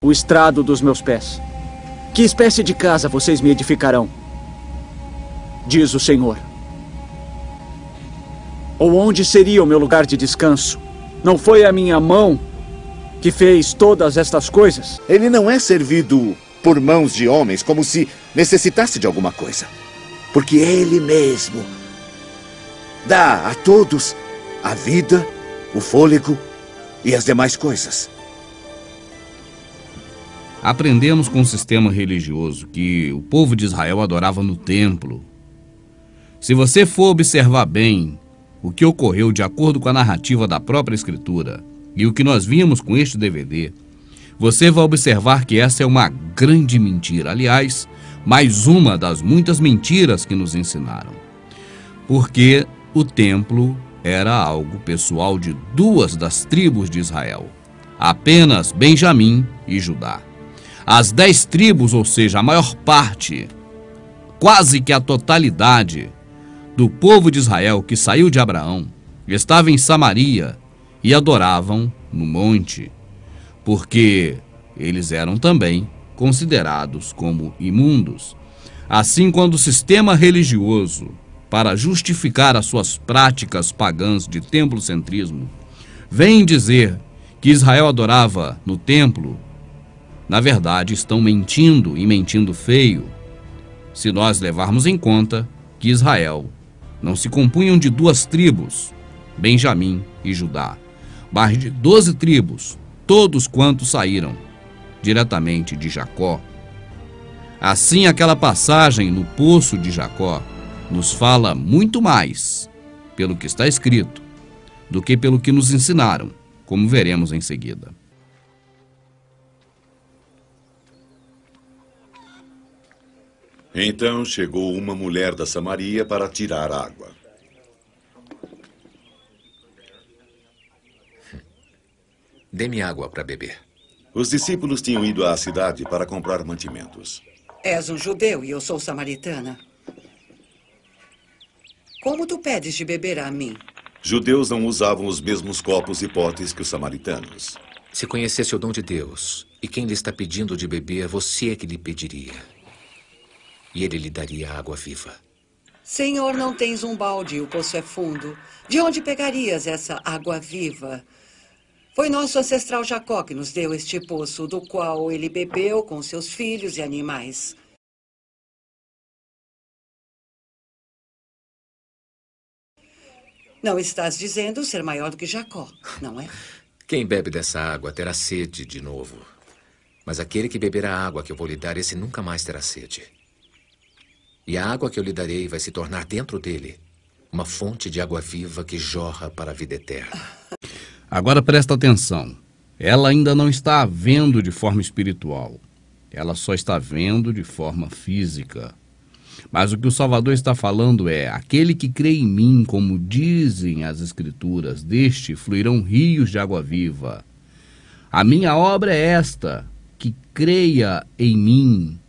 o estrado dos meus pés. Que espécie de casa vocês me edificarão? Diz o Senhor. Ou onde seria o meu lugar de descanso? Não foi a minha mão que fez todas estas coisas? Ele não é servido por mãos de homens como se necessitasse de alguma coisa. Porque Ele mesmo dá a todos a vida, o fôlego e as demais coisas. Aprendemos com o sistema religioso que o povo de Israel adorava no templo. Se você for observar bem o que ocorreu de acordo com a narrativa da própria Escritura e o que nós vimos com este DVD, você vai observar que essa é uma grande mentira. Aliás, mais uma das muitas mentiras que nos ensinaram. Porque o templo era algo pessoal de duas das tribos de Israel, apenas Benjamim e Judá. As 10 tribos, ou seja, a maior parte, quase que a totalidade do povo de Israel que saiu de Abraão, estava em Samaria e adoravam no monte, porque eles eram também considerados como imundos. Assim, quando o sistema religioso, para justificar as suas práticas pagãs de templocentrismo, vem dizer que Israel adorava no templo, na verdade estão mentindo e mentindo feio, se nós levarmos em conta que Israel não se compunham de 2 tribos, Benjamim e Judá, mas de 12 tribos, todos quantos saíram diretamente de Jacó. Assim, aquela passagem no poço de Jacó nos fala muito mais pelo que está escrito do que pelo que nos ensinaram, como veremos em seguida. Então chegou uma mulher da Samaria para tirar água. Dê-me água para beber. Os discípulos tinham ido à cidade para comprar mantimentos. És um judeu e eu sou samaritana. Como tu pedes de beber a mim? Judeus não usavam os mesmos copos e potes que os samaritanos. Se conhecesse o dom de Deus e quem lhe está pedindo de beber, você é que lhe pediria. E ele lhe daria água viva. Senhor, não tens um balde e o poço é fundo. De onde pegarias essa água viva? Foi nosso ancestral Jacó que nos deu este poço, do qual ele bebeu com seus filhos e animais. Não estás dizendo ser maior do que Jacó, não é? Quem bebe dessa água terá sede de novo. Mas aquele que beber a água que eu vou lhe dar, esse nunca mais terá sede. E a água que eu lhe darei vai se tornar dentro dele uma fonte de água viva que jorra para a vida eterna. Agora presta atenção. Ela ainda não está vendo de forma espiritual. Ela só está vendo de forma física. Mas o que o Salvador está falando é: aquele que crê em mim, como dizem as Escrituras, deste fluirão rios de água viva. A minha obra é esta, que creia em mim.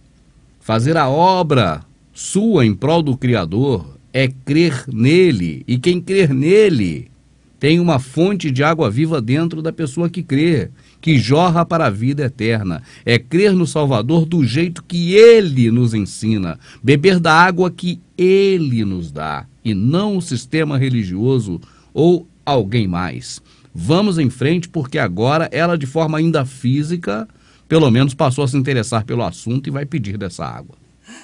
Fazer a obra sua em prol do Criador é crer nele, e quem crer nele tem uma fonte de água viva dentro da pessoa que crê, que jorra para a vida eterna. É crer no Salvador do jeito que ele nos ensina, beber da água que ele nos dá, e não o sistema religioso ou alguém mais. Vamos em frente, porque agora ela, de forma ainda física, pelo menos passou a se interessar pelo assunto e vai pedir dessa água.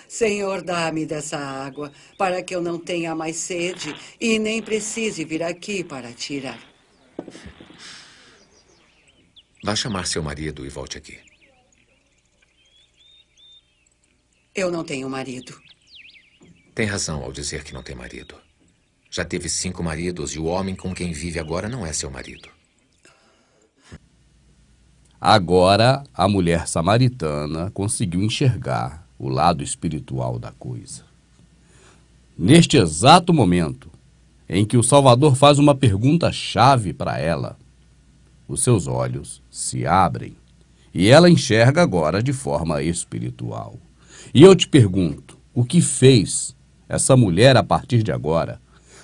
Senhor, dá-me dessa água, para que eu não tenha mais sede e nem precise vir aqui para tirar. Vá chamar seu marido e volte aqui. Eu não tenho marido. Tem razão ao dizer que não tem marido. Já teve 5 maridos e o homem com quem vive agora não é seu marido. Agora, a mulher samaritana conseguiu enxergar o lado espiritual da coisa. Neste exato momento em que o Salvador faz uma pergunta-chave para ela, os seus olhos se abrem e ela enxerga agora de forma espiritual. E eu te pergunto, o que fez essa mulher, a partir de agora,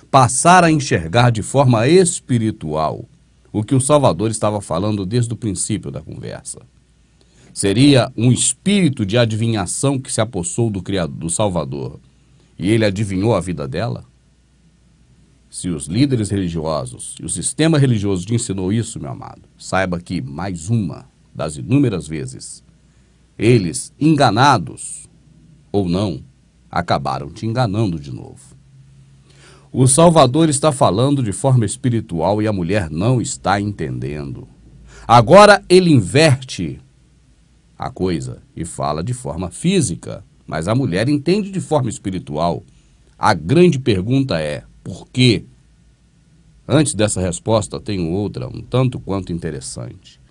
passar a enxergar de forma espiritual o que o Salvador estava falando desde o princípio da conversa? Seria um espírito de adivinhação que se apossou do Criador, do Salvador, e ele adivinhou a vida dela? Se os líderes religiosos e o sistema religioso te ensinou isso, meu amado, saiba que mais uma das inúmeras vezes, eles, enganados ou não, acabaram te enganando de novo. O Salvador está falando de forma espiritual e a mulher não está entendendo. Agora ele inverte a coisa e fala de forma física, mas a mulher entende de forma espiritual. A grande pergunta é, por quê? Antes dessa resposta, tenho outra, um tanto quanto interessante.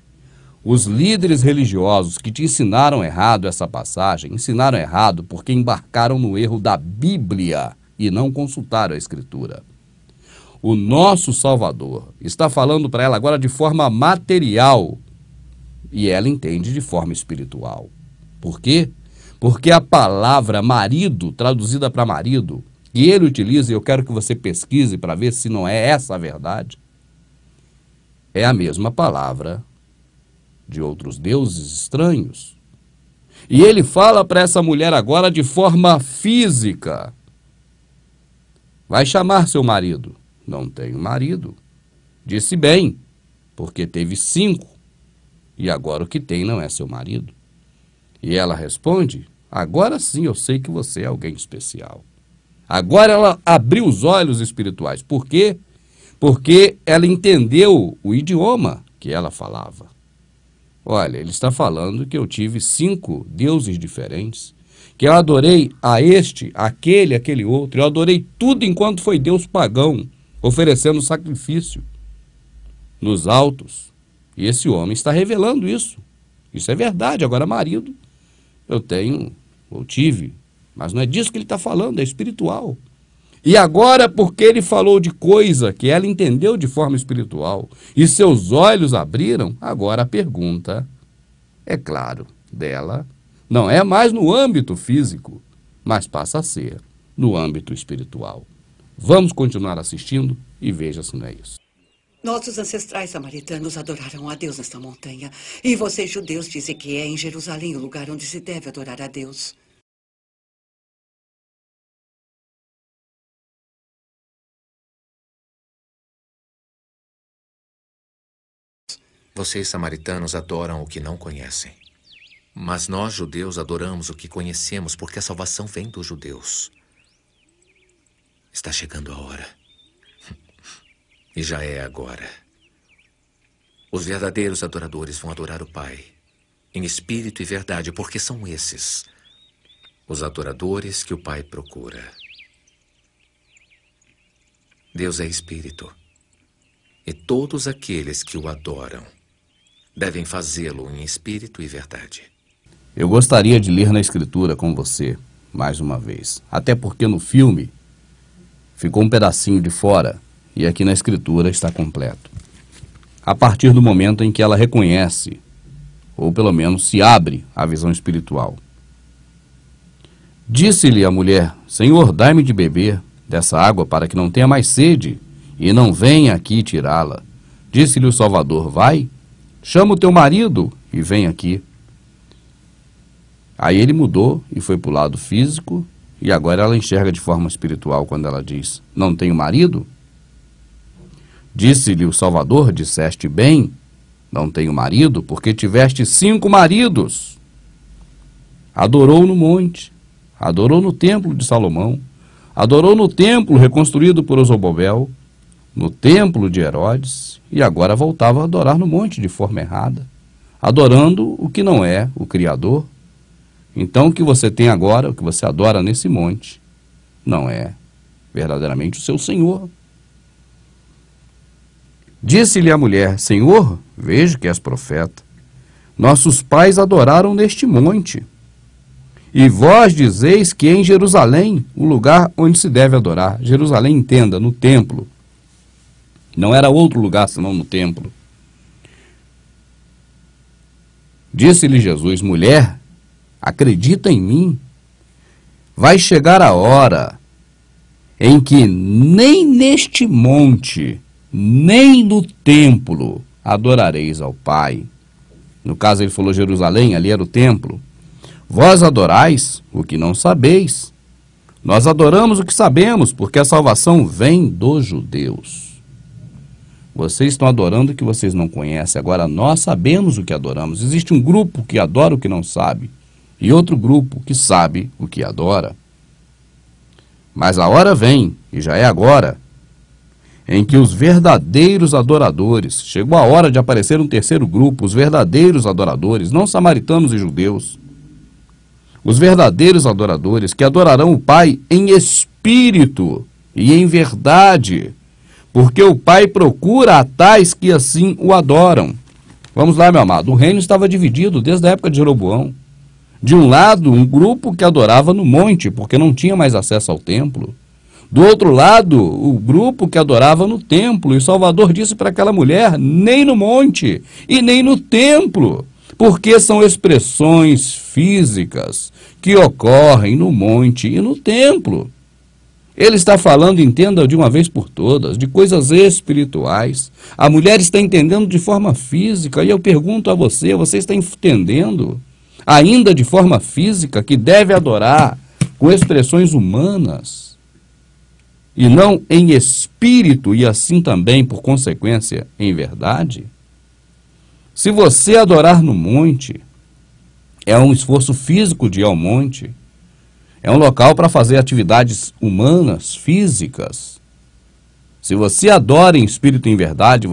Os líderes religiosos que te ensinaram errado essa passagem, ensinaram errado porque embarcaram no erro da Bíblia e não consultaram a Escritura. O nosso Salvador está falando para ela agora de forma material e ela entende de forma espiritual. Por quê? Porque a palavra marido, traduzida para marido, que ele utiliza, e eu quero que você pesquise para ver se não é essa a verdade, é a mesma palavra de outros deuses estranhos. E ele fala para essa mulher agora de forma física. Vai chamar seu marido. Não tenho marido. Disse bem, porque teve 5, e agora o que tem não é seu marido. E ela responde, agora sim eu sei que você é alguém especial. Agora ela abriu os olhos espirituais. Por quê? Porque ela entendeu o idioma que ela falava. Olha, ele está falando que eu tive 5 deuses diferentes, que eu adorei a este, aquele outro. Eu adorei tudo enquanto foi Deus pagão, oferecendo sacrifício nos altos. E esse homem está revelando isso. Isso é verdade. Agora, marido, eu tenho, ou tive, mas não é disso que ele está falando, é espiritual. E agora, porque ele falou de coisa que ela entendeu de forma espiritual e seus olhos abriram, agora a pergunta, é claro, dela não é mais no âmbito físico, mas passa a ser no âmbito espiritual. Vamos continuar assistindo e veja se não é isso. Nossos ancestrais samaritanos adoraram a Deus nesta montanha. E vocês, judeus, dizem que é em Jerusalém o lugar onde se deve adorar a Deus. Vocês, samaritanos, adoram o que não conhecem. Mas nós, judeus, adoramos o que conhecemos, porque a salvação vem dos judeus. Está chegando a hora. E já é agora. Os verdadeiros adoradores vão adorar o Pai, em espírito e verdade, porque são esses os adoradores que o Pai procura. Deus é espírito, e todos aqueles que o adoram devem fazê-lo em espírito e verdade. Eu gostaria de ler na Escritura com você, mais uma vez. Até porque no filme ficou um pedacinho de fora e aqui na Escritura está completo. A partir do momento em que ela reconhece, ou pelo menos se abre à visão espiritual. Disse-lhe a mulher, Senhor, dai-me de beber dessa água para que não tenha mais sede e não venha aqui tirá-la. Disse-lhe o Salvador, vai, chama o teu marido e vem aqui. Aí ele mudou e foi para o lado físico e agora ela enxerga de forma espiritual quando ela diz, não tenho marido? Disse-lhe o Salvador, disseste bem, não tenho marido, porque tiveste 5 maridos. Adorou no monte, adorou no templo de Salomão, adorou no templo reconstruído por Zorobabel, no templo de Herodes, e agora voltava a adorar no monte de forma errada, adorando o que não é o Criador. Então o que você tem agora, o que você adora nesse monte, não é verdadeiramente o seu Senhor. Disse-lhe a mulher, Senhor, vejo que és profeta. Nossos pais adoraram neste monte. E vós dizeis que em Jerusalém, o lugar onde se deve adorar. Jerusalém, entenda, no templo. Não era outro lugar senão no templo. Disse-lhe Jesus, mulher, acredita em mim. Vai chegar a hora em que nem neste monte, nem no templo adorareis ao Pai. No caso ele falou Jerusalém, ali era o templo. Vós adorais o que não sabeis. Nós adoramos o que sabemos, porque a salvação vem dos judeus. Vocês estão adorando o que vocês não conhecem. Agora nós sabemos o que adoramos. Existe um grupo que adora o que não sabe e outro grupo que sabe o que adora. Mas a hora vem, e já é agora, em que os verdadeiros adoradores, chegou a hora de aparecer um terceiro grupo, os verdadeiros adoradores, não samaritanos e judeus, os verdadeiros adoradores que adorarão o Pai em espírito e em verdade, porque o Pai procura a tais que assim o adoram. Vamos lá, meu amado, o reino estava dividido desde a época de Jeroboão. De um lado, um grupo que adorava no monte, porque não tinha mais acesso ao templo. Do outro lado, o grupo que adorava no templo. E Salvador disse para aquela mulher, nem no monte e nem no templo, porque são expressões físicas que ocorrem no monte e no templo. Ele está falando, entenda de uma vez por todas, de coisas espirituais. A mulher está entendendo de forma física, e eu pergunto a você, você está entendendo ainda de forma física que deve adorar com expressões humanas e não em espírito e assim também, por consequência, em verdade? Se você adorar no monte, é um esforço físico de ir ao monte, é um local para fazer atividades humanas, físicas. Se você adora em espírito e em verdade,